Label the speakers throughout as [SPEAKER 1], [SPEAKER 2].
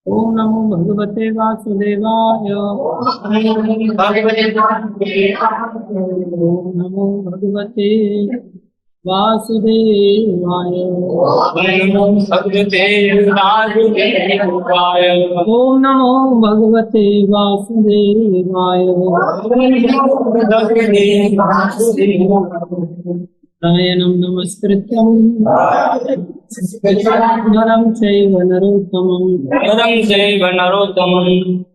[SPEAKER 1] ओम नमो भगवते वासुदेवाय। ओम नमो भगवते वासुदेवाय। ओम नमो भगवते वासुदेवाय। नारायणं नमस्कृत्यं नरं चैव नरोत्तमं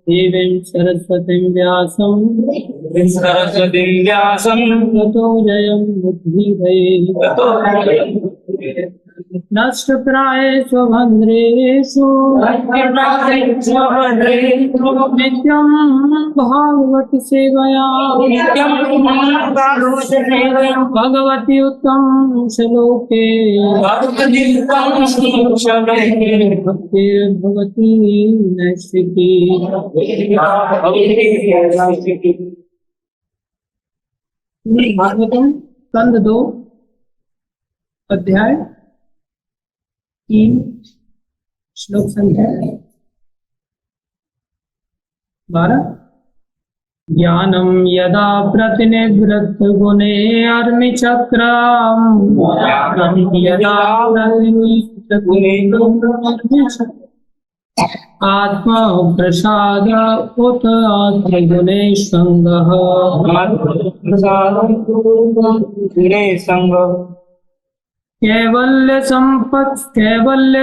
[SPEAKER 1] देवीं सरस्वतीं व्यासं ततो जयमुदीरये। नष्टप्रायेषु भद्रेषु नित्यं भागवत सेवया भगवती उत्तम श्लोके भगवती नैष्ठिकी। भागवतम स्कंद 2 अध्याय 3 श्लोक संख्या 12। ज्ञानं यदा प्रतिनिवृत्त गुणे अर्मिचक्रम् यदा आत्मा प्रसाद उत आत्मगुणे संगः। कैवल्य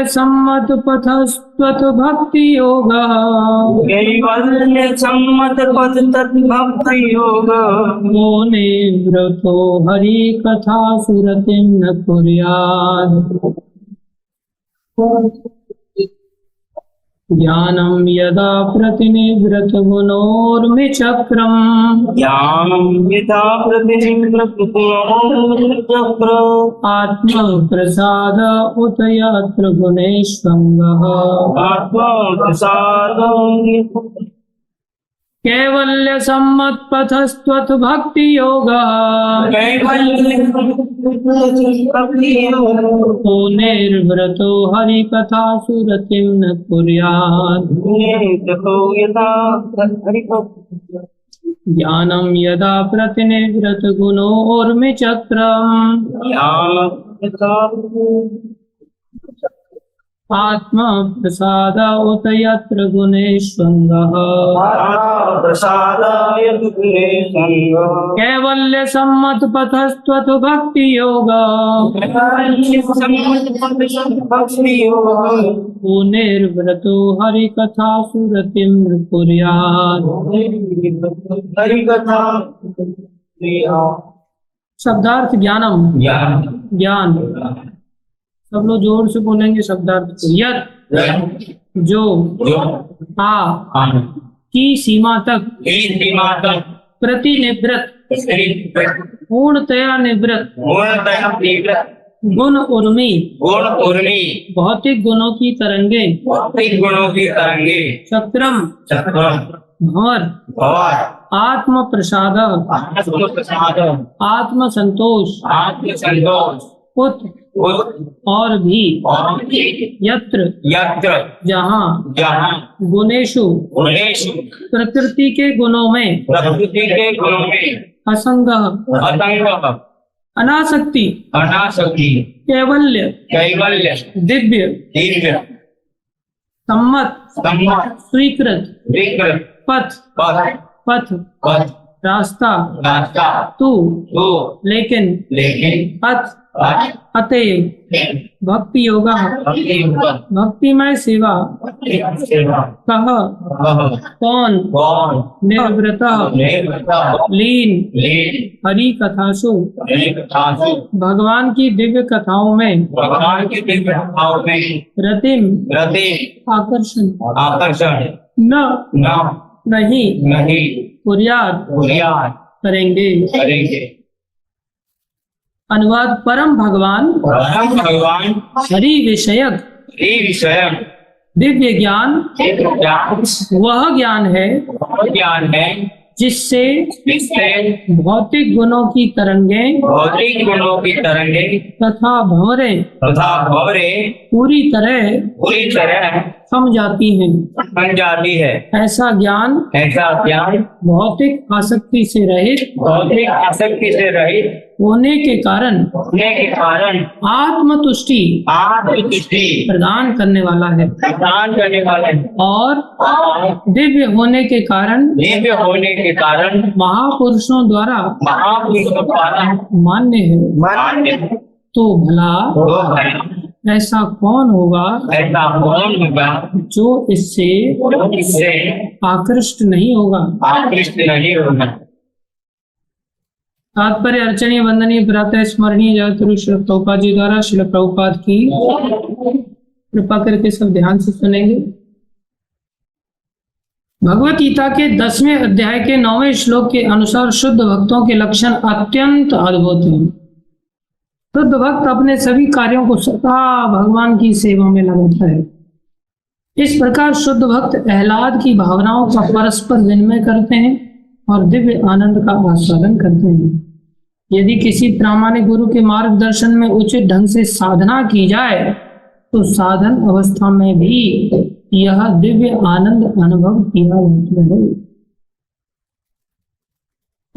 [SPEAKER 1] सम्मत पथस्त्वत् भक्ति योगः। वो निवृतो हरि कथा सुरतिं न कुर्यात्। ज्ञानं यदा प्रतिनिवृत गुणोर्मिचक्रम् आत्मा प्रसाद उत यत्र गुणेष्वङ्गः। कैवल्य सम्मत पथस्त्वत् भक्ति योगः। वो निर्वृतो हरि कथा सुरतिं न कुर्यात्। ज्ञानं यदा प्रतिनिवृत गुणोर्मिचक्रम् आत्मा प्रसाद उत यत्र गुणेष्वङ्गः। कैवल्य सम्मत पथस्त्वत् भक्ति योगः। वो निर्वृतो हरि कथा सुरतिं न कुर्यात्। शब्दार्थ ज्ञानम ज्ञान। सब लोग जोर से बोलेंगे शब्दार्थ को। यत जो आ की सीमा तक प्रतिनिवृत पूर्णतया निवृत गुण उर्मी भौतिक गुणों की तरंगे चक्रम भंवर आत्म प्रसाद आत्म संतोष उत और भी यत्र जहाँ गुणेशु प्रकृति के गुणों में असंग अनासक्ति कैवल्य दिव्य सम्मत स्वीकृत पथ रास्ता तू लेकिन पथ अतएव भक्ति योगा भक्तिमय सेवा कह कौन निर्वृत लीन हरि कथासु भगवान की दिव्य कथाओं में रतिम आकर्षण नहीं कुर्यात करेंगे। अनुवाद परम भगवान हरि विषयक दिव्य ज्ञान वह ज्ञान है जिससे भौतिक गुणों की तरंगे तथा भंवरे पूरी तरह थम जाती हैं।
[SPEAKER 2] बन जाती है।
[SPEAKER 1] ऐसा ज्ञान भौतिक आसक्ति से रहित होने के कारण आत्मतुष्टि प्रदान करने वाला है और दिव्य होने के कारण महापुरुषों द्वारा मान्य है। तो भला ऐसा कौन होगा जो इससे आकृष्ट नहीं होगा। तात्पर्य अर्चनीय वंदनीय प्रातः स्मरणीय जगतगुरु श्री प्रभुपाद जी द्वारा श्री प्रभुपाद की कृपा करके सब ध्यान से सुनेंगे। भगवत गीता के 10वें अध्याय के 9वें श्लोक के अनुसार शुद्ध भक्तों के लक्षण अत्यंत अद्भुत हैं। शुद्ध भक्त अपने सभी कार्यों को सदा भगवान की सेवा में लगाता है। इस प्रकार शुद्ध भक्त आह्लाद की भावनाओं का परस्पर विनिमय करते हैं और दिव्य आनंद का आस्वादन करते हैं। यदि किसी प्रामाणिक गुरु के मार्गदर्शन में उचित ढंग से साधना की जाए तो साधन अवस्था में भी यह दिव्य आनंद अनुभव किया जाता है।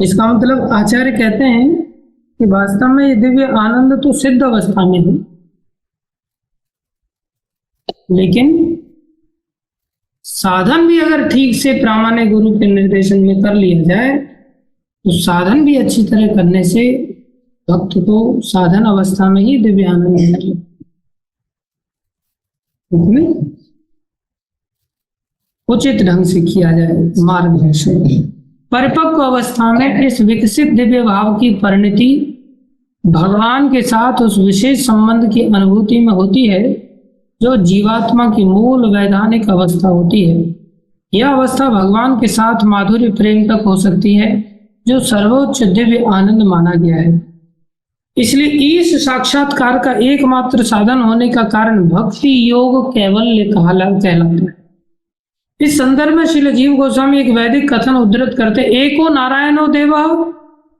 [SPEAKER 1] इसका मतलब आचार्य कहते हैं कि वास्तव में ये दिव्य आनंद तो सिद्ध अवस्था में है, लेकिन साधन भी अगर ठीक से प्रामाणिक गुरु के निर्देशन में कर लिया जाए तो साधन भी अच्छी तरह करने से भक्त को साधन अवस्था में ही दिव्य आनंद मिले। उचित ढंग से किया जाए मार्गदर्शन। परिपक्व अवस्था में इस विकसित दिव्य भाव की परिणति भगवान के साथ उस विशेष संबंध की अनुभूति में होती है जो जीवात्मा की मूल वैधानिक अवस्था होती है। यह अवस्था भगवान के साथ माधुर्य प्रेम तक हो सकती है जो सर्वोच्च दिव्य आनंद माना गया है। इसलिए इस साक्षात्कार का एकमात्र साधन होने का कारण भक्ति योग कैवल्य कहलाता है। इस संदर्भ में श्रील जीव गोस्वामी एक वैदिक कथन उद्धृत करते, एको नारायणो देव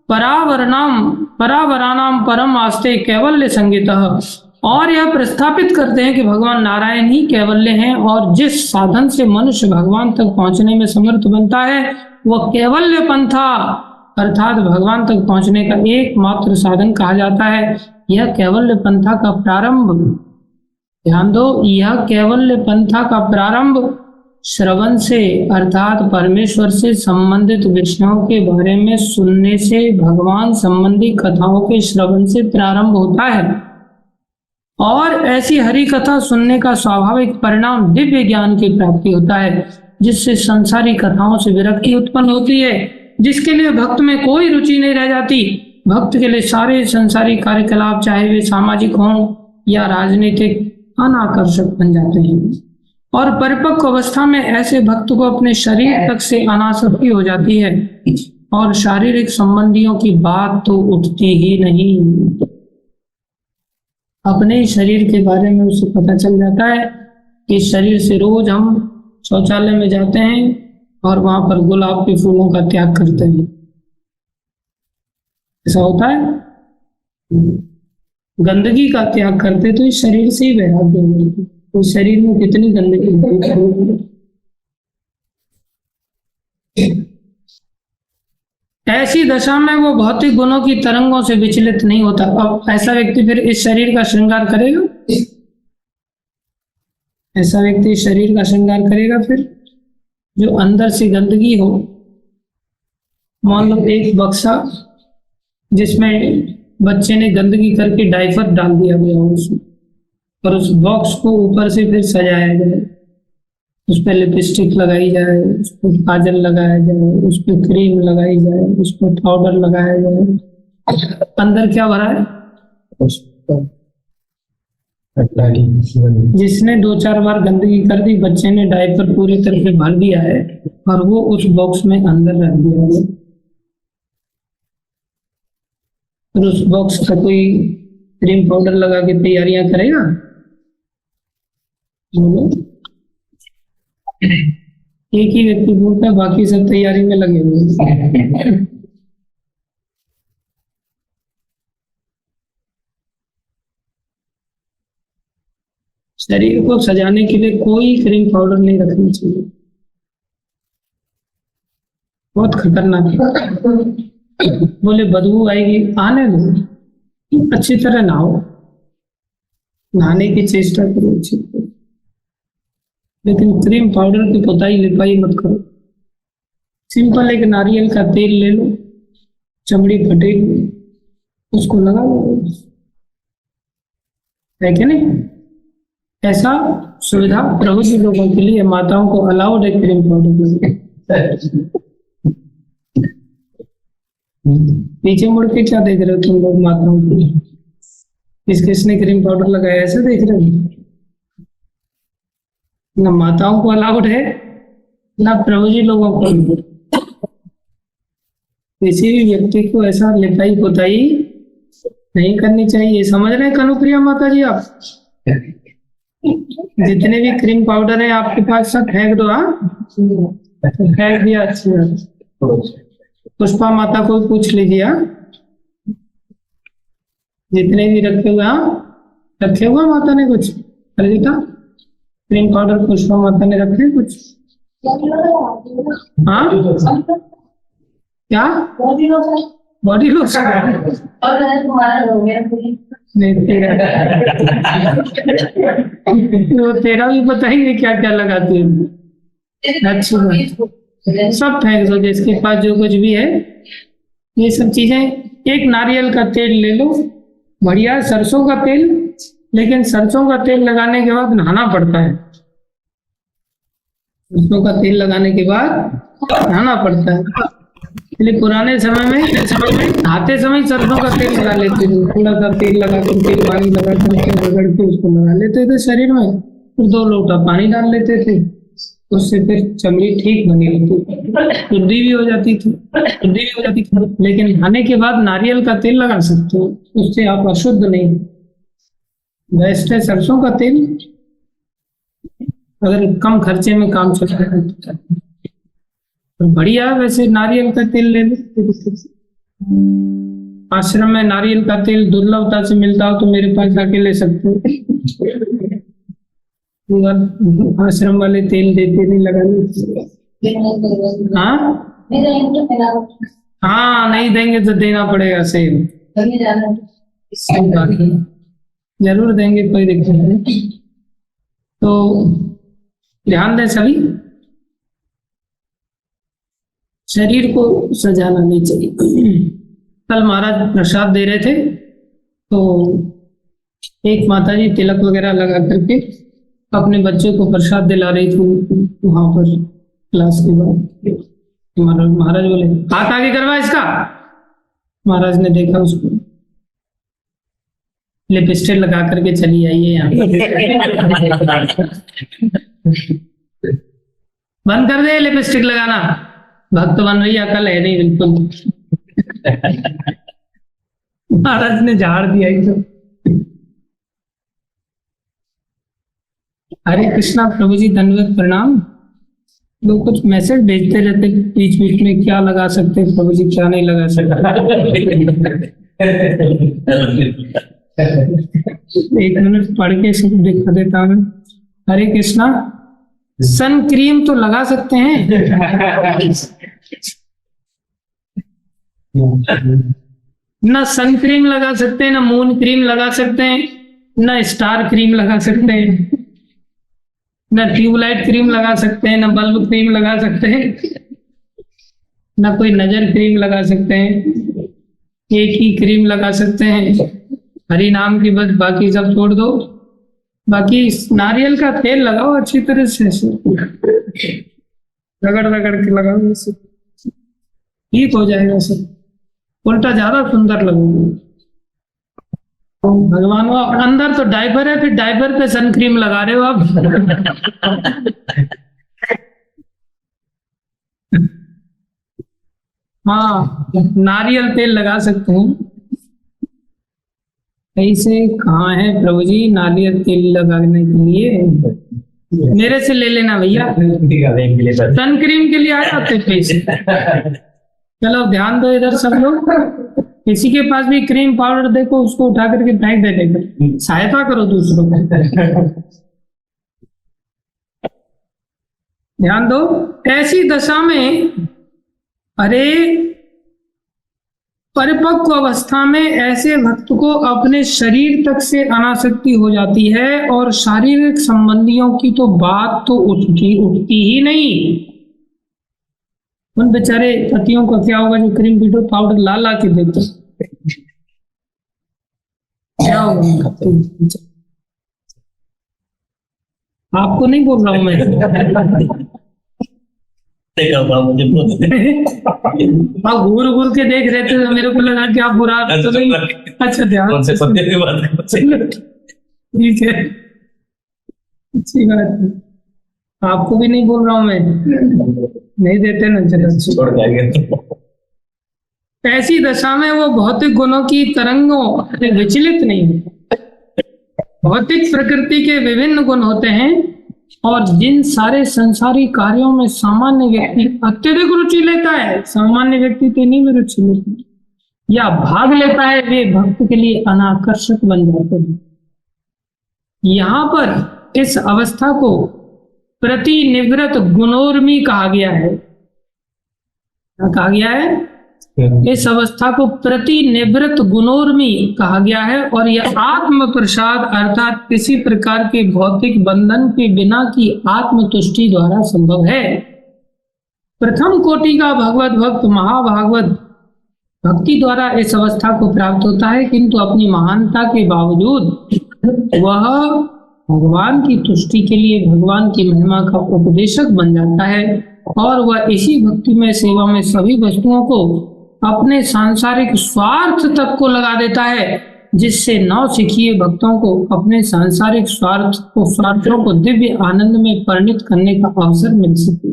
[SPEAKER 1] परावरानाम परम आस्ते कैवल्य संगीतः, और यह प्रस्थापित करते हैं कि भगवान नारायण ही कैवल्य हैं और जिस साधन से मनुष्य भगवान तक पहुंचने में समर्थ बनता है वह कैवल्य पंथा अर्थात भगवान तक पहुंचने का एकमात्र साधन कहा जाता है। यह कैवल्य पंथा का प्रारंभ, ध्यान दो, यह कैवल्य पंथा का प्रारंभ श्रवण से अर्थात परमेश्वर से संबंधित विषयों के बारे में सुनने से, भगवान संबंधी कथाओं के श्रवण से प्रारंभ होता है और ऐसी हरि कथा सुनने का स्वाभाविक परिणाम दिव्य ज्ञान की प्राप्ति होता है जिससे संसारी कथाओं से विरक्ति उत्पन्न होती है, जिसके लिए भक्त में कोई रुचि नहीं रह जाती। भक्त के लिए सारे संसारी कार्यकलाप चाहे वे सामाजिक हों या राजनीतिक अनाकर्षक बन जाते हैं और परिपक्व अवस्था में ऐसे भक्त को अपने शरीर तक से अनासक्ति हो जाती है और शारीरिक संबंधियों की बात तो उठती ही नहीं। अपने ही शरीर के बारे में उसे पता चल जाता है कि शरीर से रोज हम शौचालय में जाते हैं और वहां पर गुलाब के फूलों का त्याग करते हैं। ऐसा होता है, गंदगी का त्याग करते तो इस शरीर से ही वैराग्य मिलती। तो शरीर में कितनी गंदगी। ऐसी दशा में वो भौतिक गुणों की तरंगों से विचलित नहीं होता। अब ऐसा व्यक्ति फिर इस शरीर का श्रृंगार करेगा, ऐसा व्यक्ति इस शरीर का श्रृंगार करेगा फिर जो अंदर से गंदगी हो। मान लो एक बक्सा जिसमें बच्चे ने गंदगी करके डायपर डाल दिया गया हो उसमें, और उस बॉक्स को ऊपर से फिर सजाया जाए, उस पर लिपस्टिक लगाई जाए, उस पर काजल लगाया जाए, उस पर क्रीम लगाई जाए, उस पर पाउडर लगाया जाए, अंदर क्या भरा है? जिसने 2-4 बार गंदगी कर दी, बच्चे ने डायपर पूरी तरह से भर दिया है और वो उस बॉक्स में अंदर रख दिया है। और उस बॉक्स का कोई क्रीम पाउडर लगा के तैयारियां करेगा? एक ही व्यक्ति बोलता है, बाकी सब तैयारी में लगे हुए। शरीर को सजाने के लिए कोई क्रीम पाउडर नहीं रखना चाहिए, बहुत खतरनाक है। बोले बदबू आएगी, आने दो, अच्छी तरह नहाओ, नहाने की चेष्टा करो अच्छी तरह, लेकिन क्रीम पाउडर की पुताई लिपाई मत करो। सिंपल एक नारियल का तेल ले लो, चमड़ी फटेगी, उसको लगा लो, है कि नहीं? ऐसा सुविधा प्रभु जी लोगों के लिए, माताओं को अलाउड है क्रीम पाउडर। पीछे मुड़ के क्या देख रहे हो तुम लोग माताओं को? किसने क्रीम पाउडर लगाया, ऐसे देख रहे हो? ना माताओं को अलाउड है, ना प्रभु जी लोगों को। किसी भी व्यक्ति को ऐसा लिपाई पुताई नहीं करनी चाहिए। समझ रहे हैं कनुप्रिया माता जी? आप जितने भी क्रीम पाउडर है आपके पास सब फेंक दो। हाँ, फेंक दिया, अच्छी बात। पुष्पा माता को पूछ लीजिए। जितने भी रखे हुए, हाँ रखे हुए माता ने कुछ खरीदा क्रीम पाउडर, पुष्पा माता ने रखे कुछ? हाँ क्या बॉडी लोशन? नहीं तेरा भी बताएंगे क्या क्या लगाते हैं। अच्छी बात, सब फेंक दो जिसके पास जो कुछ भी है, ये सब चीजें। एक नारियल का तेल ले लो, बढ़िया सरसों का तेल, लेकिन सरसों का तेल लगाने के बाद नहाना पड़ता है। सरसों का तेल लगाने के बाद नहाना पड़ता है, इसलिए पुराने समय में नहाते समय सरसों का तेल लगा लेते थे। थोड़ा सा तेल लगा करके, पानी लगा करके रगड़ के उसको लगा लेते थे शरीर में, फिर 2 लोटा पानी डाल लेते थे, उससे फिर चमड़ी ठीक बनी रहती, शुद्धि भी हो जाती थी। लेकिन नहाने के बाद नारियल का तेल लगा सकते हो, उससे आप अशुद्ध नहीं। बेस्ट है सरसों का तेल, अगर कम खर्चे में काम चल रहा है तो बढ़िया। वैसे नारियल का तेल ले लो, आश्रम में नारियल का तेल दुर्लभता से मिलता हो तो मेरे पास आके ले सकते हो। आश्रम वाले तेल देते नहीं लगाने। हाँ नहीं देंगे तो देना पड़ेगा, सही बात है, जरूर देंगे, कोई दिक्कत नहीं। तो ध्यान दें सभी, शरीर को सजाना नहीं चाहिए। कल महाराज प्रसाद दे रहे थे तो एक माता जी तिलक वगैरह लगा करके अपने बच्चे को प्रसाद दिला रही थी वहां पर क्लास के बाद। महाराज बोले हाथ आगे करवा इसका। महाराज ने देखा उसको, लिपस्टिक लगा करके चली आइए यहाँ बंद कर दे लिपस्टिक लगाना, भक्त बन रही है, अकल है नहीं बिल्कुल। महाराज ने झाड़ दिया एकदम। हरे कृष्णा प्रभु जी, धन्यवाद प्रणाम। लोग कुछ मैसेज भेजते रहते बीच बीच में, क्या लगा सकते प्रभु जी, क्या नहीं लगा सकते। एक मिनट पढ़ के सब दिखा देता हूँ। हरे कृष्णा, सन क्रीम तो लगा सकते हैं, ना सन क्रीम लगा सकते हैं, ना मून क्रीम लगा सकते हैं, ना स्टार क्रीम लगा सकते हैं, ना ट्यूबलाइट क्रीम लगा सकते हैं, ना बल्ब क्रीम लगा सकते हैं, ना कोई नजर क्रीम लगा सकते हैं। एक ही क्रीम लगा सकते हैं, हरि नाम की, बस बाकी सब छोड़ दो। बाकी नारियल का तेल लगाओ अच्छी तरह से, रगड़ रगड़ के लगाओ, ठीक हो जाएगा सब, उल्टा ज्यादा सुंदर लगेगा। भगवान वो अंदर तो डायपर है, फिर डायपर पे सन क्रीम लगा रहे हो आप। हाँ नारियल तेल लगा सकते हैं। ऐसे कहाँ है प्रभु जी नारियल तेल लगाने के लिए? मेरे से ले लेना भैया, सन क्रीम के लिए आ जाते पैसे। चलो ध्यान दो इधर सब लोग, किसी के पास भी क्रीम पाउडर देखो उसको उठा करके फेंक दे देगा, सहायता करो दूसरों को। ध्यान दो, ऐसी दशा में, अरे परिपक्व अवस्था में ऐसे भक्त को अपने शरीर तक से अनासक्ति हो जाती है और शारीरिक संबंधियों की तो बात तो उठती ही नहीं। उन बेचारे पतियों का क्या होगा जो क्रीम पीटो पाउडर ला ला के देते, क्या होगा? आपको नहीं बोल रहा हूं मैं, आप घूर घूर के देख रहे थे तो मेरे को लगा कि आप बुरा तो नहीं। अच्छा ध्यान से ठीक है, अच्छी बात है, आपको भी नहीं बोल रहा हूं मैं, नहीं देते ना, चलो। ऐसी दशा में वो भौतिक गुणों की तरंगों से विचलित नहीं होता। भौतिक प्रकृति के विभिन्न गुण होते हैं और जिन सारे संसारी कार्यों में सामान्य व्यक्ति अत्यधिक रुचि लेता है, सामान्य व्यक्ति तो इन्हीं में रुचि लेता है या भाग लेता है, वे भक्त के लिए अनाकर्षक बन जाते हैं। यहाँ पर इस अवस्था को प्रतिनिवृत्त गुणोर्मी कहा गया है। क्या कहा गया है? इस अवस्था को प्रतिनिवृत्त गुणोर्मी कहा गया है और यह आत्म प्रसाद अर्थात किसी प्रकार के भौतिक बंधन के बिना की आत्म तुष्टि द्वारा संभव है। प्रथम कोटि का भगवत भक्त महाभागवत भक्ति द्वारा इस अवस्था को प्राप्त होता है, किंतु अपनी महानता के बावजूद वह भगवान की तुष्टि के लिए भगवान की महिमा का उपदेशक बन जाता है और वह इसी भक्ति में सेवा में सभी वस्तुओं को अपने सांसारिक स्वार्थ तक को लगा देता है, जिससे नौसिखिए भक्तों को अपने सांसारिक स्वार्थों को दिव्य आनंद में परिणित करने का अवसर मिल सके।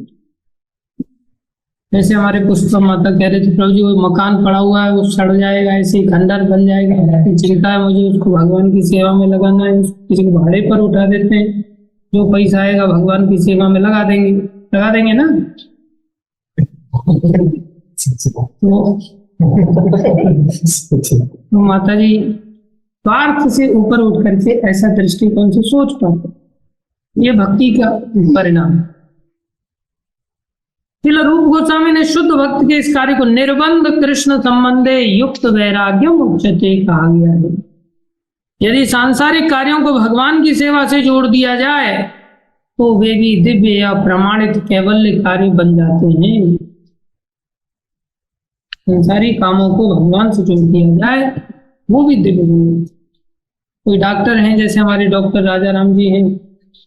[SPEAKER 1] जैसे हमारे पुष्पा माता कह रहे थे, प्रभु जी वो मकान पड़ा हुआ है वो सड़ जाएगा, ऐसे ही खंडर बन जाएगा, चिंता है मुझे, उसको भगवान की सेवा में लगाना है। किसी को भाड़े पर उठा देते हैं, जो पैसा आएगा भगवान की सेवा में लगा देंगे ना। तो माता जी स्वार्थ से ऊपर उठ करके ऐसा दृष्टिकोण से सोच पाते, ये भक्ति का परिणाम। श्रील रूप गोस्वामी ने शुद्ध भक्त के इस कार्य को निर्बंध कृष्ण संबंधे युक्त वैराग्यम उच्यते कहा गया है। यदि सांसारिक कार्यों को भगवान की सेवा से जोड़ दिया जाए तो वे भी दिव्य या प्रमाणित कैवल्य कार्य बन जाते हैं। संसारी कामों को भगवान से जोड़ दिया जाए वो भी दिव्य बन। कोई डॉक्टर हैं, जैसे हमारे डॉक्टर राजा राम जी हैं,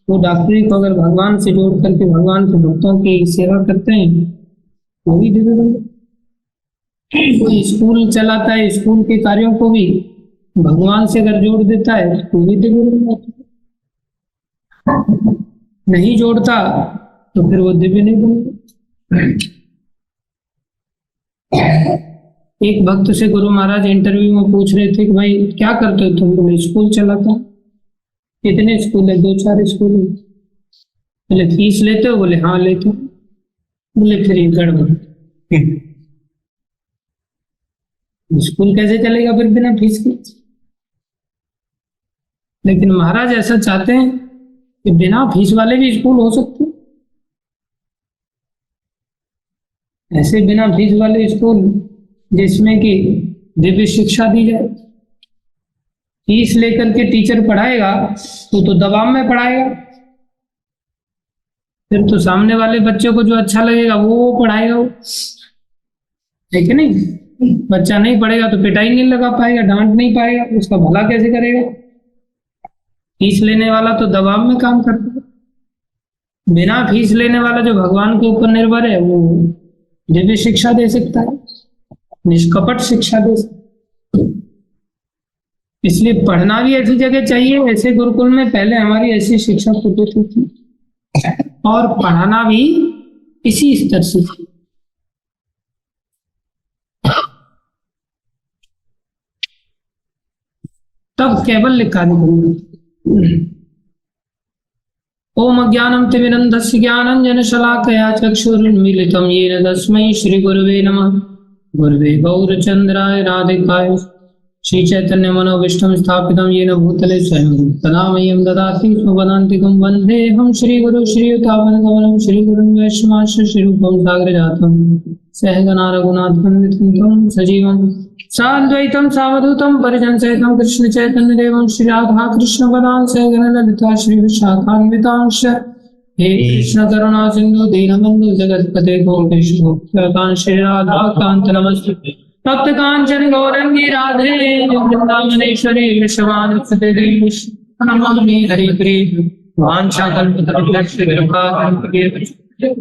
[SPEAKER 1] वो डॉक्टरी को अगर भगवान से जोड़ करके भगवान के भक्तों की सेवा करते हैं वो भी दिव्य बन। कोई स्कूल चलाता है, स्कूल के कार्यों को भी भगवान से अगर जोड़ देता है तो भी दिव्य बन जाता है। नहीं जोड़ता तो फिर वो दिव्य नहीं बनेगा। एक भक्त से गुरु महाराज इंटरव्यू में पूछ रहे थे कि भाई क्या करते हो तुम? बोले स्कूल चलाता हूँ। कितने स्कूल है? 2-4 स्कूल है। बोले फीस लेते हो? बोले हाँ लेते हो। बोले फिर ये गड़बड़, स्कूल कैसे चलेगा फिर बिना फीस के? लेकिन महाराज ऐसा चाहते हैं कि बिना फीस वाले भी स्कूल हो सकते हैं। ऐसे बिना फीस वाले स्कूल जिसमें कि दिव्य शिक्षा दी जाए। फीस लेकर के टीचर पढ़ाएगा तो दबाव में पढ़ाएगा, फिर तो सामने वाले बच्चों को जो अच्छा लगेगा वो पढ़ाएगा, वो है कि नहीं? बच्चा नहीं पढ़ेगा तो पिटाई नहीं लगा पाएगा, डांट नहीं पाएगा, उसका भला कैसे करेगा? फीस लेने वाला तो दबाव में काम करता है। बिना फीस लेने वाला जो भगवान के ऊपर निर्भर है वो दिव्य शिक्षा दे सकता है, निष्कपट शिक्षा दे सकता है। इसलिए पढ़ना भी ऐसी जगह चाहिए, ऐसे गुरुकुल में पहले हमारी ऐसी शिक्षा पद्धति थी और पढ़ाना भी इसी स्तर से थी। तब केवल कार्य बन। ओम अज्ञानम तिमिरन्धस्य ज्ञानाञ्जन शलाकया चक्षुरुन्मीलितं येन तस्मै श्री गुरवे नमः। गुरवे गौरचन्द्राय राधिकाय श्री चैतन्य मनोविष्टम स्थापितं येन भूतले स्वयं तदा मह्यं ददाति स्वपदान्तिकं वन्देऽहं श्रीगुरु श्रीयुतापनकमलं श्रीगुरुं वैष्णवांश श्रीरूपं सागरजातं सहगना रघुनाथवन्दितं तं सजीवं साद्वैतं सावधूतं परिजनसहितं कृष्णचैतन्यदेवं श्रीराधा कृष्णपदां सहगण ललिता श्रीविशाखान्वितांश हे कृष्ण करुणा सिंधु दीनबंधु जगत्पते गोपेश गोप्यकांत श्री राधा कांत नमस्ते भक्त कांचन गौरंगी राधे वृंदावनेश्वरी विश्वमानसते देवी नमामि हरि प्रिय वाञ्छाकल्पतरुभ्यश्च कृपा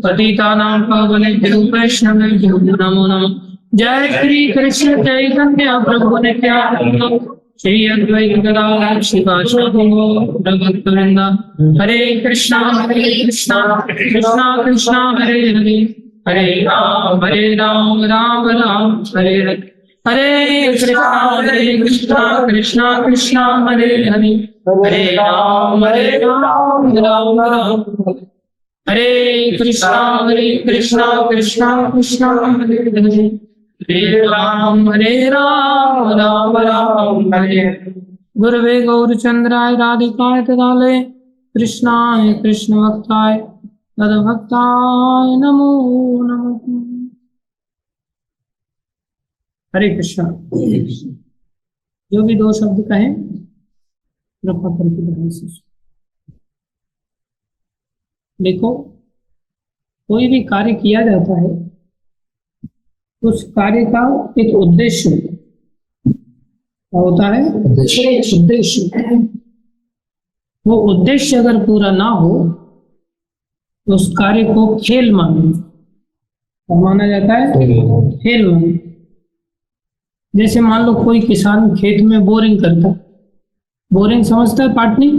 [SPEAKER 1] पतितानां पावनेभ्यो वैष्णवेभ्यो नमो नमः। जय श्री कृष्ण चैतन्य प्रभु नित्यानंद श्री अद्वैत गदाधर शिवासादि भक्तवृंद हरे कृष्णा कृष्णा कृष्णा हरे हरे हरे राम राम राम हरे हरे कृष्णा कृष्णा कृष्णा हरे हरे हरे राम राम राम हरे कृष्णा कृष्णा कृष्णा हरे हरे हरे राम राम राम हरे। गुरवे गौरचंद्राय राधिकाय तदालय कृष्णाय कृष्ण भक्ताय तद्भक्ताय नमो नमः। हरे कृष्णा। जो भी दो शब्द कहें कृपा करके ध्यान से देखो, कोई भी कार्य किया जाता है उस कार्य का एक उद्देश्य होता है। उद्देश्य, वो उद्देश्य अगर पूरा ना हो तो उस कार्य को खेल माना जाता है। खेल माना, जैसे मान लो कोई किसान खेत में बोरिंग करता, बोरिंग समझता है पाटनी?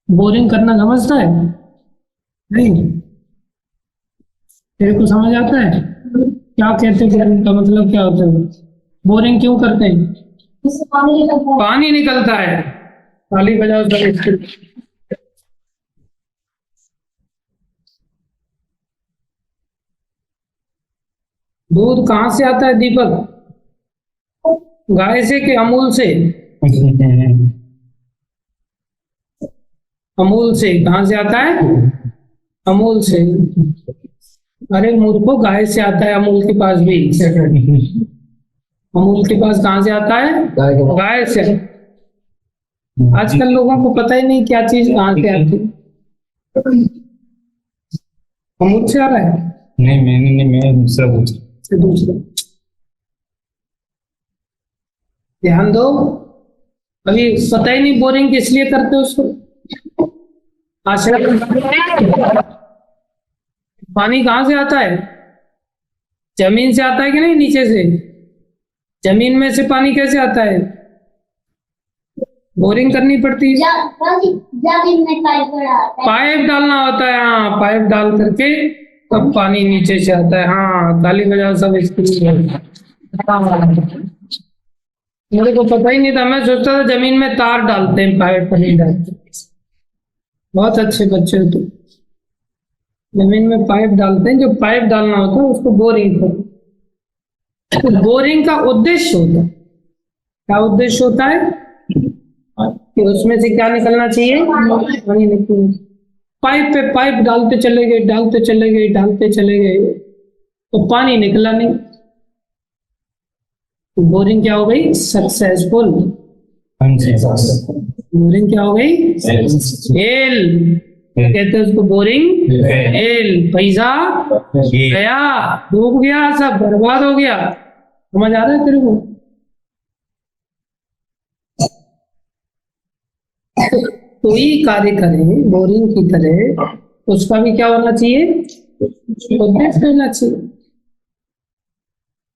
[SPEAKER 1] बोरिंग करना समझता है? नहीं। तेरे को समझ आता है क्या कहते हैं? बोरिंग का मतलब क्या होता है? बोरिंग क्यों करते हैं? पानी निकलता है। ताली बजाओ सब। दूध कहाँ से आता है दीपक? गाय से कि अमूल से? अमूल से। कहाँ से आता है? अमूल से। अरे मूर्खों, गाय से आता है, अमूल के पास भी। अमूल के पास कहाँ से आता है? गाय से। आजकल लोगों को पता ही नहीं क्या चीज कहाँ से आती है। अमूल से आ रहा है?
[SPEAKER 2] नहीं, मैं दूसरा पूछा।
[SPEAKER 1] दूसरा ध्यान दो, अभी पता ही नहीं बोरिंग किस लिए करते हो उसको। पानी कहाँ से आता है? जमीन से आता है कि नहीं? नीचे से। जमीन में से पानी कैसे आता है? बोरिंग करनी पड़ती है।
[SPEAKER 3] जमीन में
[SPEAKER 1] पाइप डालना होता है। हाँ, पाइप डाल करके तब पानी नीचे से आता है। हाँ, ताली बजाओ सब इसके लिए। मेरे को पता ही नहीं था, मैं सोचता था जमीन में तार डालते हैं, पाइप नहीं डालते। बहुत अच्छे बच्चे हो तुम। जमीन में पाइप डालते हैं, जो पाइप डालना होता है उसको बोरिंग करते। तो बोरिंग का उद्देश्य होता है, क्या उद्देश्य होता है कि उसमें से क्या निकलना चाहिए? पानी निकलना। पाइप पे पाइप डालते चले गए तो पानी निकला नहीं। तो बोरिंग क्या हो गई? सक्सेसफुल। बोरिंग क्या हो गई? फेल। कहते हैं उसको बोरिंग फेल। पैसा गया, डूब गया, सब बर्बाद हो गया। समझ आ रहा है तेरे को? कोई कार्य करें बोरिंग की तरह, उसका भी क्या होना चाहिए? उद्देश्य होना चाहिए,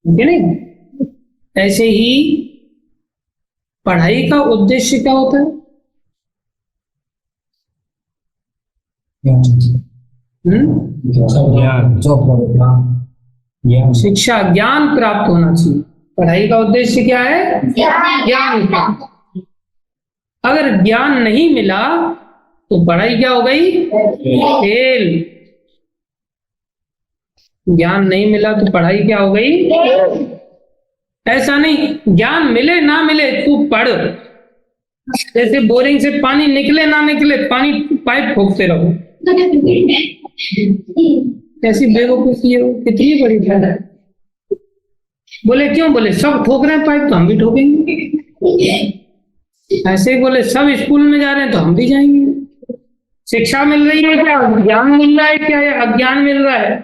[SPEAKER 1] ठीक है नहीं? ऐसे ही पढ़ाई का उद्देश्य क्या होता है? शिक्षा, ज्ञान प्राप्त होना चाहिए। पढ़ाई का उद्देश्य क्या है? ज्ञान प्राप्त। अगर ज्ञान नहीं मिला तो पढ़ाई क्या हो गई? फेल। ज्ञान नहीं मिला तो पढ़ाई क्या हो गई? ऐसा नहीं, ज्ञान मिले ना मिले तू पढ़, जैसे बोरिंग से पानी निकले ना निकले, पानी पाइप ठोकते रहो। कैसी बेवकूफी है वो, कितनी बड़ी बात है। बोले क्यों? बोले सब ठोक रहे हैं पाइप तो हम भी ठोकेंगे। ऐसे ही बोले सब स्कूल में जा रहे हैं तो हम भी जाएंगे। शिक्षा मिल रही है क्या? ज्ञान मिल रहा है क्या या अज्ञान मिल रहा है?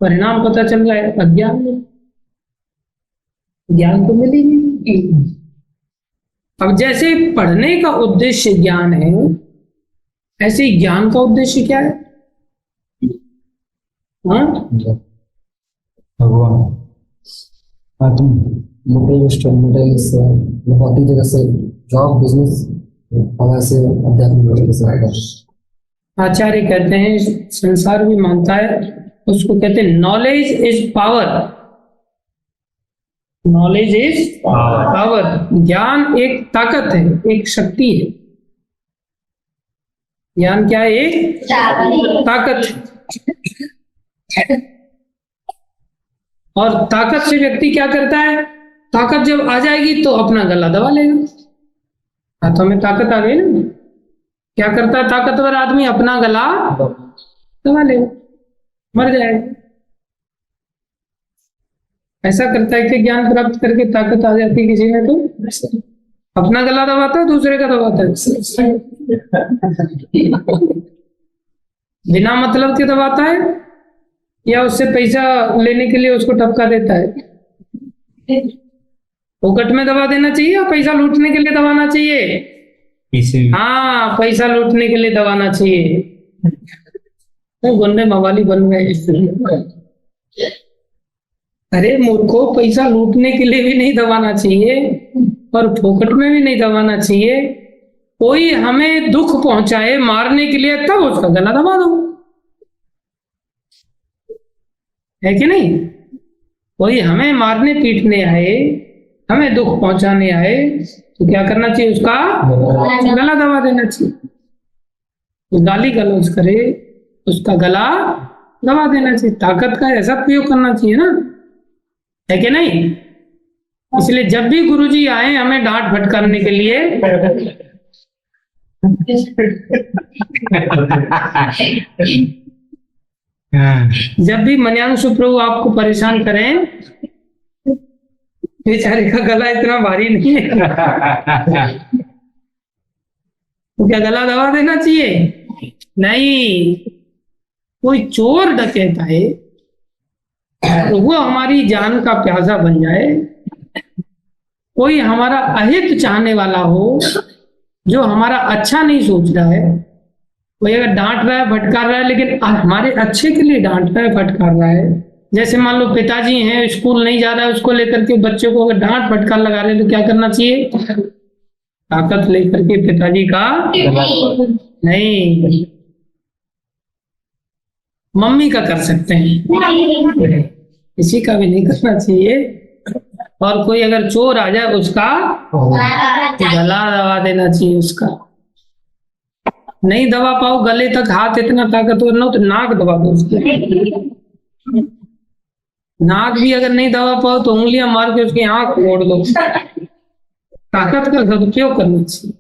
[SPEAKER 1] परिणाम पता चल रहा है अज्ञान में, ज्ञान तो मिल ही नहीं। अब जैसे पढ़ने का उद्देश्य ज्ञान है, ऐसे ही ज्ञान का उद्देश्य क्या है? हाँ?
[SPEAKER 2] भगवान
[SPEAKER 4] भौतिक जगत से जॉब बिजनेस और ऐसे आध्यात्मिक जगत से।
[SPEAKER 1] आचार्य कहते हैं, संसार भी मानता है, उसको कहते हैं knowledge is power. Knowledge is power. ज्ञान एक ताकत है, एक शक्ति है। ज्ञान क्या है? एक ताकत है। और ताकत से व्यक्ति क्या करता है? ताकत जब आ जाएगी तो अपना गला दबा लेगा। हाथों में ताकत आ गई ना, क्या करता है ताकतवर आदमी? अपना गला दबा लेगा, मर जाएगा। ऐसा करता है कि ज्ञान प्राप्त करके ताकत आ जाती है किसी में तो अपना गला दबाता है, दूसरे का दबाता है। बिना मतलब के दबाता है या उससे पैसा लेने के लिए उसको टपका देता है? फोकट में दबा देना चाहिए या पैसा लूटने के लिए दबाना चाहिए? हाँ, पैसा लूटने के लिए दबाना चाहिए। तो गुंडे मवाली बन गए। अरे मूर्खों, पैसा लूटने के लिए भी नहीं दबाना चाहिए और फोकट में भी नहीं दबाना चाहिए। कोई हमें दुख पहुंचाए मारने के लिए, तब उसका गला दबा दो, है कि नहीं? कोई हमें मारने पीटने आए, हमें दुख पहुंचाने आए, तो क्या करना चाहिए? उसका गला दबा देना चाहिए। गाली गलौज करे, उसका गला दबा देना चाहिए। ताकत का ऐसा प्रयोग करना चाहिए ना, है कि नहीं? इसलिए जब भी गुरुजी आए हमें डांट फटकारने के लिए, जब भी मन्यांशु प्रभु आपको परेशान करें, बेचारे का गला इतना भारी नहीं है तो क्या गला दबा देना चाहिए? नहीं। कोई चोर डकैता है तो वो हमारी जान का प्यासा बन जाए, कोई हमारा अहित चाहने वाला हो जो हमारा अच्छा नहीं सोच रहा है, कोई अगर डांट रहा है फटकार रहा है लेकिन हमारे अच्छे के लिए डांट रहा है फटकार रहा है, जैसे मान लो पिताजी हैं, स्कूल नहीं जा रहा है, उसको लेकर के बच्चे को अगर डांट फटकार लगा रहे हैं तो क्या करना चाहिए? ताकत लेकर के पिताजी का नहीं, मम्मी का कर सकते हैं, किसी का भी नहीं करना चाहिए। और कोई अगर चोर आ जाए उसका गला दबा देना चाहिए। उसका नहीं दबा पाओ गले तक, हाथ इतना ताकतवर ना हो तो नाक दबा दो उसके। नाक भी अगर नहीं दबा पाओ तो उंगलियां मार के उसकी आंख फोड़ दो। ताकत का सदुपयोग करना चाहिए।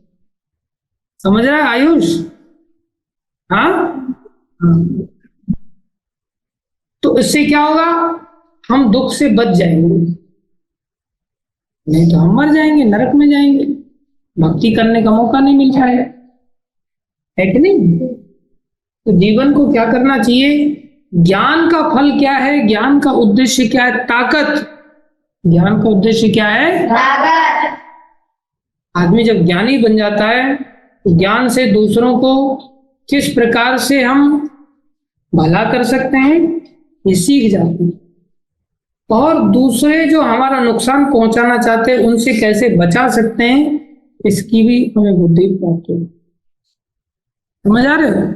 [SPEAKER 1] समझ रहा है आयुष? हाँ। तो इससे क्या होगा? हम दुख से बच जाएंगे, नहीं तो हम मर जाएंगे, नरक में जाएंगे, भक्ति करने का मौका नहीं मिल पाएगा, है कि नहीं? तो जीवन को क्या करना चाहिए? ज्ञान का फल क्या है? ज्ञान का उद्देश्य क्या है? ताकत। ज्ञान का उद्देश्य क्या है? ताकत। आदमी जब ज्ञानी बन जाता है तो ज्ञान से दूसरों को किस प्रकार से हम भला कर सकते हैं ये सीख जाते हैं, और दूसरे जो हमारा नुकसान पहुंचाना चाहते हैं उनसे कैसे बचा सकते हैं इसकी भी हमें बुद्धि प्राप्त होगी। समझ आ रहे हो?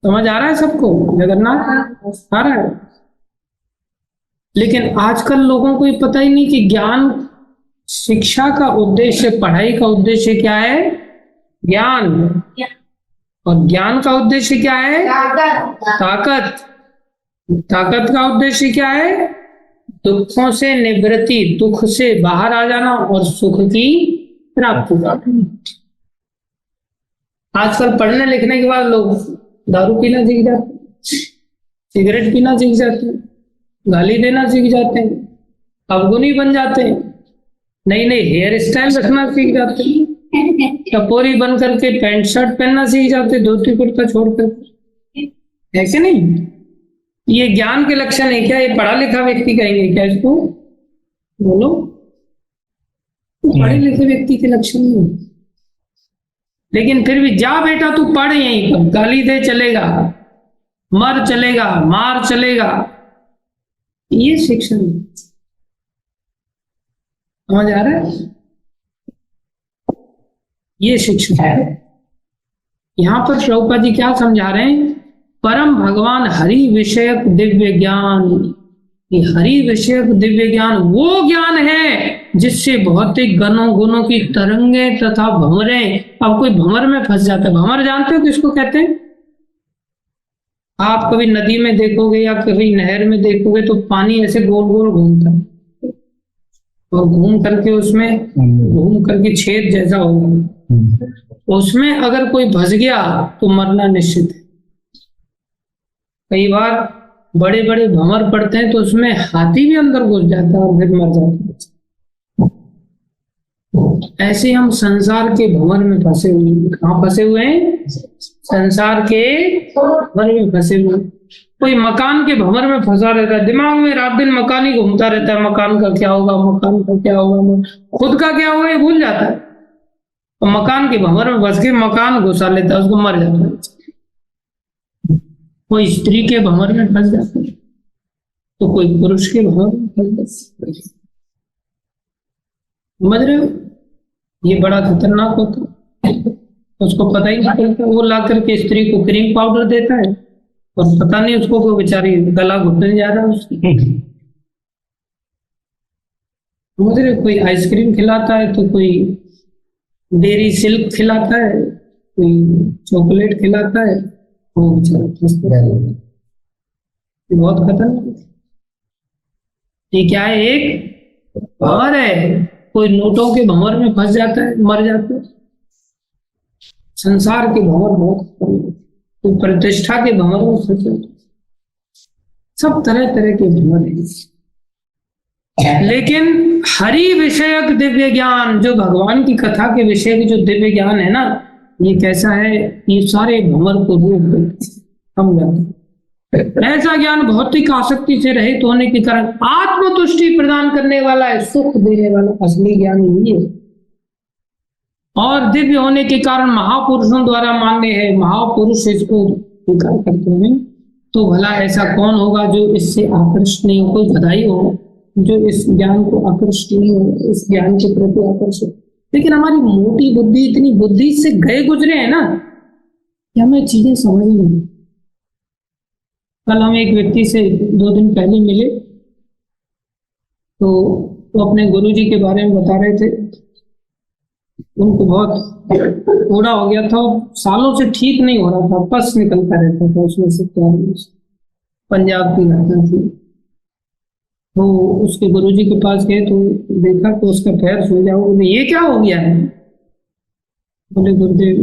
[SPEAKER 1] समझ आ रहा है सबको? जगन्नाथ आ रहा है? लेकिन आजकल लोगों को ये पता ही नहीं कि ज्ञान, शिक्षा का उद्देश्य, पढ़ाई का उद्देश्य क्या है? ज्ञान। और ज्ञान का उद्देश्य क्या है? ताकत। ताकत का उद्देश्य क्या है? दुखों से निवृत्ति, दुख से बाहर आ जाना और सुख की प्राप्ति करना। आजकल पढ़ने लिखने के बाद लोग दारू पीना सीख जाते हैं, सिगरेट पीना सीख जाते हैं, गाली देना सीख जाते हैं, अवगुणी बन जाते हैं, नई नई हेयर स्टाइल रखना सीख जाते हैं, टपोरी बन करके पैंट शर्ट पहनना सीख जाते हैं, धोती कुर्ता छोड़कर। है कि नहीं? ये ज्ञान के लक्षण है क्या? ये पढ़ा लिखा व्यक्ति कहेंगे क्या इसको? बोलो, पढ़े लिखे व्यक्ति के लक्षण नहीं। लेकिन फिर भी जा बेटा तू पढ़ यहीं पर, गाली दे चलेगा, मर चलेगा, मार चलेगा, ये शिक्षण समझ आ रहा है? ये शिक्षण है। यहां पर प्रभुपाद जी क्या समझा रहे हैं? परम भगवान हरि विषयक दिव्य ज्ञान, ये हरि विषयक दिव्य ज्ञान वो ज्ञान है जिससे भौतिक गुणों की तरंगे तथा भंवरे, अब कोई भंवर में फंस जाता है। भंवर जानते हो किसको कहते हैं? आप कभी नदी में देखोगे या कभी नहर में देखोगे तो पानी ऐसे गोल गोल घूमता है और घूम करके छेद जैसा होगा, उसमें अगर कोई फंस गया तो मरना निश्चित है। कई बार बड़े बड़े भंवर पड़ते हैं तो उसमें हाथी भी अंदर घुस जाता है और फिर मर जाता है। ऐसे हम संसार के भंवर में फंसे हुए हैं। कहाँ फंसे हुए हैं? संसार के भंवर में फंसे हुए। कोई मकान के भंवर में फंसा रहता है, दिमाग में रात दिन मकान ही घूमता रहता है, मकान का क्या होगा, मकान का क्या होगा, खुद का क्या होगा ये भूल जाता है। तो मकान के भंवर में फंस के मकान घुसा लेता है, उसको मर जाता है। कोई स्त्री के भंवर में फंस जाता है तो कोई पुरुष के भंवर में फंस जाता है। समझ रहे हो? ये बड़ा खतरनाक होता है, उसको पता ही नहीं चलता। वो ला करके स्त्री को क्रीम पाउडर देता है और पता नहीं उसको कोई बेचारी गला घुटने जा रहा है उसकी। समझ रहे? कोई आइसक्रीम खिलाता है तो कोई डेयरी सिल्क खिलाता है, कोई चॉकलेट खिलाता है, वो बहुत खतरनाक। ये क्या है? एक भंवर है। कोई नोटों के भंवर में फंस जाता है, मर जाता है। संसार के भंवर बहुत खतरनाक, कोई प्रतिष्ठा के भंवर में फंस जाता है। सब तरह तरह के भंवर हैं। लेकिन हरि विषयक दिव्य ज्ञान, जो भगवान की कथा के विषय की जो दिव्य ज्ञान है ना, ये कैसा है? ये सारे भंवर को रोक समझा। ऐसा ज्ञान भौतिक आसक्ति से रहित होने के कारण आत्मतुष्टि प्रदान करने वाला है, सुख देने वाला असली ज्ञान यही है। और दिव्य होने के कारण महापुरुषों द्वारा मान्य है। महापुरुष इसको स्वीकार करते हैं। तो भला ऐसा कौन होगा जो इससे आकर्षित नहीं हो? कोई बधाई हो जो इस ज्ञान को आकर्षित नहीं हो, इस ज्ञान के प्रति आकर्षित। लेकिन हमारी मोटी बुद्धि, इतनी बुद्धि से गए गुजरे हैं ना कि हमें चीजें समझ नहीं। कल हम एक व्यक्ति से 2 दिन पहले मिले तो वो अपने गुरुजी के बारे में बता रहे थे। उनको बहुत थोड़ा हो गया था, सालों से ठीक नहीं हो रहा था, पस निकलता रहता था उसमें से। क्या पंजाब की घटना थी। तो उसके गुरुजी के पास गए तो देखा तो उसका पैर सूजा हुआ। बोले ये क्या हो गया है? बोले गुरुदेव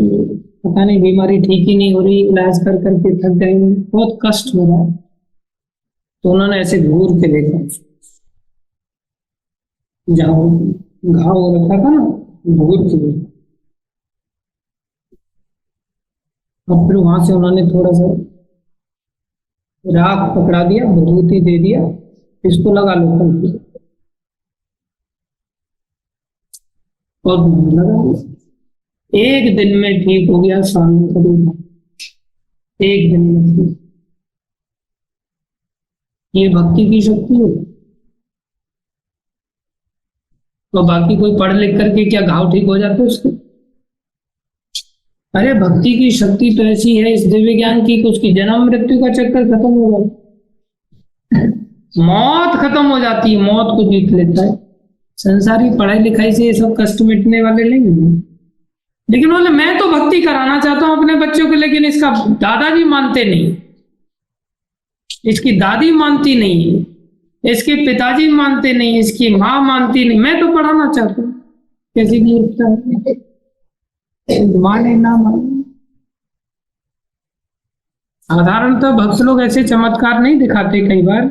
[SPEAKER 1] पता नहीं, बीमारी ठीक ही नहीं हो रही, इलाज कर करके थक गए, बहुत कष्ट हो रहा है। तो उन्होंने ऐसे घूर के देखा, जहाँ घाव हो रखा था ना, घूर के देखा। और फिर वहां से उन्होंने थोड़ा सा राख पकड़ा दिया, विभूति दे दिया, इसको लगा लो कल, और लगा दिया। 1 दिन में ठीक हो गया। सामने कभी 1 दिन में ठीक। ये भक्ति की शक्ति है। तो बाकी कोई पढ़ लिख करके क्या घाव ठीक हो जाते उसके? अरे भक्ति की शक्ति तो ऐसी है इस दिव्य ज्ञान की कि उसकी जन्म मृत्यु का चक्कर खत्म हो जाता है, मौत खत्म हो जाती है, मौत को जीत लेता है। संसारी पढ़ाई लिखाई से ये सब कष्ट मिटने वाले नहीं है। लेकिन बोले मैं तो भक्ति कराना चाहता हूं अपने बच्चों को, लेकिन इसका दादाजी मानते नहीं, इसकी दादी मानती नहीं है, इसके पिताजी मानते नहीं, इसकी माँ मानती नहीं, मैं तो पढ़ाना चाहता हूँ। कैसी मूर्खता है, माने ना माने। साधारणतः भक्त लोग ऐसे चमत्कार नहीं दिखाते कई बार,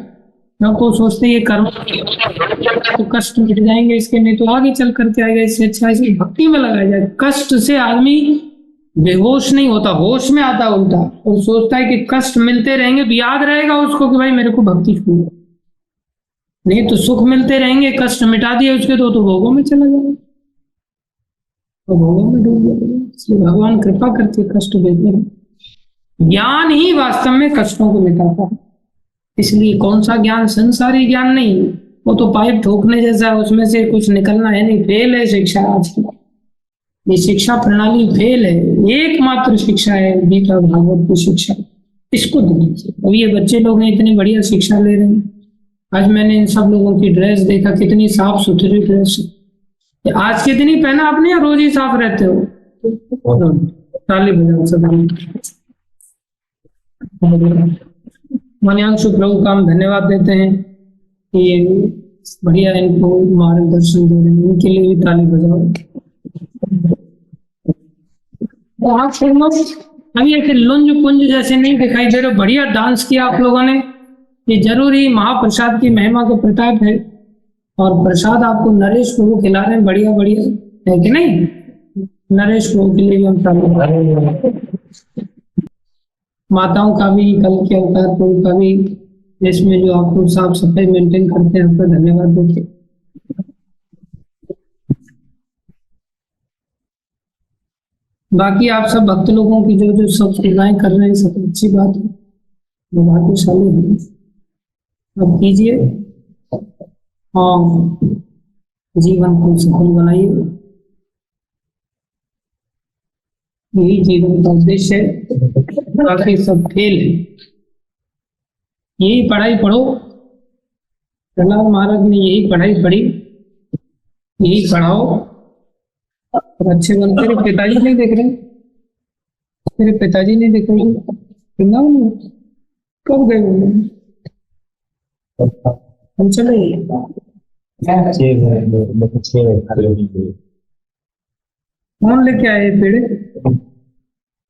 [SPEAKER 1] तो सोचते ये कर्म तो कष्ट मिट जाएंगे इसके, नहीं तो आगे चल करके आएगा, इससे अच्छा इसी भक्ति में लगाया जाए। कष्ट से आदमी बेहोश नहीं होता, होश में आता उल्टा, और सोचता है कि कष्ट मिलते रहेंगे तो याद रहेगा उसको कि भाई मेरे को भक्ति छू, नहीं तो सुख मिलते रहेंगे, कष्ट मिटा दिए उसके तो भोगों में चला जाएगा, तो भोगों में डूब जाएगा। इसलिए भगवान कृपा करके कष्ट देते हैं। ज्ञान ही वास्तव में कष्टों को मिटाता है। इसलिए कौन सा ज्ञान, संसारी ज्ञान नहीं, वो तो पाइप ठोकने जैसा है, उसमें से कुछ निकलना है नहीं। फेल है शिक्षा आज की, ये शिक्षा प्रणाली फेल है। एकमात्र शिक्षा है गीता भागवत की शिक्षा, इसको देनी चाहिए। अब ये बच्चे लोग हैं इतनी बढ़िया शिक्षा ले रहे हैं। आज मैंने इन सब लोगों की ड्रेस देखा, कितनी साफ सुथरी ड्रेस। आज के दिन ही पहना आपने या रोज ही साफ रहते हो? ताली बजाओ सब। मनियांशु प्रभु का हम धन्यवाद देते हैं कि ये बढ़िया इनको मार्गदर्शन दे रहे हैं, इनके लिए भी ताली बजाओ। तो आप अभी ऐसे लुंज पुंज जैसे नहीं दिखाई दे रहे, बढ़िया डांस किया आप लोगों ने। ये जरूरी महाप्रसाद की महिमा का प्रताप है, और प्रसाद आपको नरेश प्रभु खिला रहे हैं, बढ़िया बढ़िया है कि नहीं? नरेश प्रभु के लिए भी हम ताली, माताओं का भी, कल के अवतार प्रभु का भी, जिसमें जो आप लोग साफ सफाई मेंटेन करते हैं, आपका धन्यवाद देते। बाकी आप सब भक्त लोगों की जो जो सब सेवाएं कर रहे हैं, सब अच्छी बात है, वो भाग्यशाली है। अब कीजिए और जीवन को सफल बनाइए, यही जीवन का उद्देश्य है। बाकी सब खेल है, यही पढ़ाई पढ़ो। प्रहलाद महाराज ने यही पढ़ाई पढ़ी, यही पढ़ाओ और अच्छे बन। तेरे पिताजी नहीं देख रहे, तेरे पिताजी नहीं देख रहे, कब गए हम? चले कौन लेके आए पेड़े?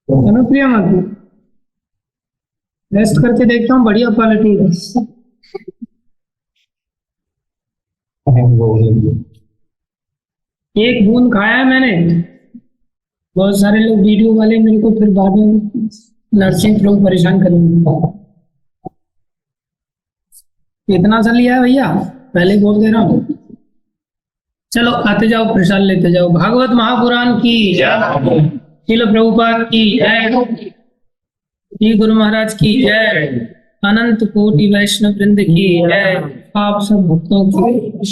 [SPEAKER 1] अनुप्रिया माता, रेस्ट करके देखता हूँ, बढ़िया क्वालिटी है। एक बूंद खाया है मैंने। बहुत सारे लोग वीडियो वाले मेरे को फिर बाद में नर्सिंग लोग परेशान करेंगे, इतना सा लिया है भैया, पहले ही बोल दे रहा हूँ। चलो आते जाओ, प्रसाद लेते जाओ। भागवत महापुराण की जय, श्रील प्रभुपाद की जय, श्री गुरु महाराज की जय, अनंत कोटि वैष्णव वृंद की जय, आप सब भक्तों की